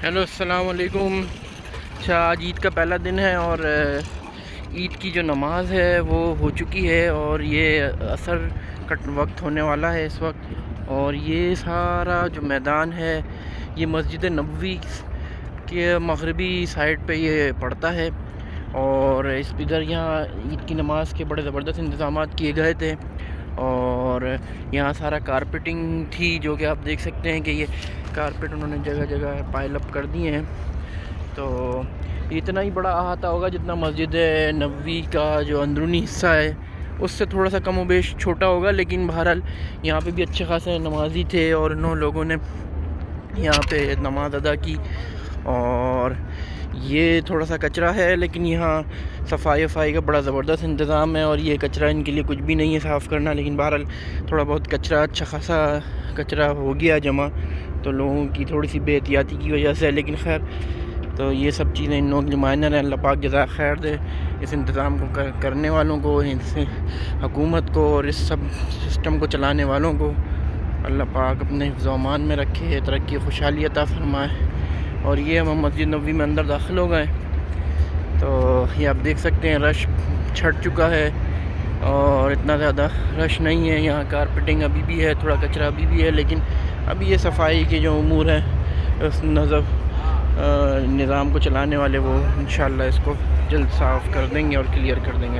Hello السلام علیکم۔ اچھا، آج عید کا پہلا دن ہے اور عید کی جو نماز ہے وہ ہو چکی ہے اور یہ عصر کا وقت ہونے والا ہے اس وقت۔ اور یہ سارا جو میدان ہے یہ مسجد نبوی کے مغربی سائڈ پہ یہ پڑتا ہے، اور ادھر یہاں عید کی نماز کے بڑے زبردست انتظامات کیے گئے تھے، اور یہاں سارا کارپیٹنگ تھی جو کہ آپ دیکھ سکتے ہیں کہ یہ کارپیٹ انہوں نے جگہ جگہ پائل اپ کر دیے ہیں۔ تو اتنا ہی بڑا احاطہ ہوگا جتنا مسجد نبوی کا جو اندرونی حصہ ہے اس سے تھوڑا سا کم و بیش چھوٹا ہوگا، لیکن بہرحال یہاں پہ بھی اچھے خاصے نمازی تھے اور انہوں لوگوں نے یہاں پہ نماز ادا کی۔ اور یہ تھوڑا سا کچرا ہے، لیکن یہاں صفائی کا بڑا زبردست انتظام ہے، اور یہ کچرا ان کے لیے کچھ بھی نہیں ہے صاف کرنا، لیکن بہرحال تھوڑا بہت کچرا، اچھا خاصا کچرا ہو گیا جمع، تو لوگوں کی تھوڑی سی بے احتیاطی کی وجہ سے، لیکن خیر تو یہ سب چیزیں ان لوگوں کے لیے مائنر ہیں۔ اللہ پاک جزائے خیر دے اس انتظام کو کرنے والوں کو، اس حکومت کو اور اس سب سسٹم کو چلانے والوں کو اللہ پاک اپنے حفظ و امان میں رکھے، ترقی خوشحالی عطا فرمائے۔ اور یہ ہم مسجد نبوی میں اندر داخل ہو گئے، تو یہ آپ دیکھ سکتے ہیں رش چھٹ چکا ہے اور اتنا زیادہ رش نہیں ہے۔ یہاں کارپیٹنگ ابھی بھی ہے، تھوڑا کچرا ابھی بھی ہے، لیکن ابھی یہ صفائی کے جو امور ہیں اس نظام کو چلانے والے وہ انشاءاللہ اس کو جلد صاف کر دیں گے اور کلیئر کر دیں گے۔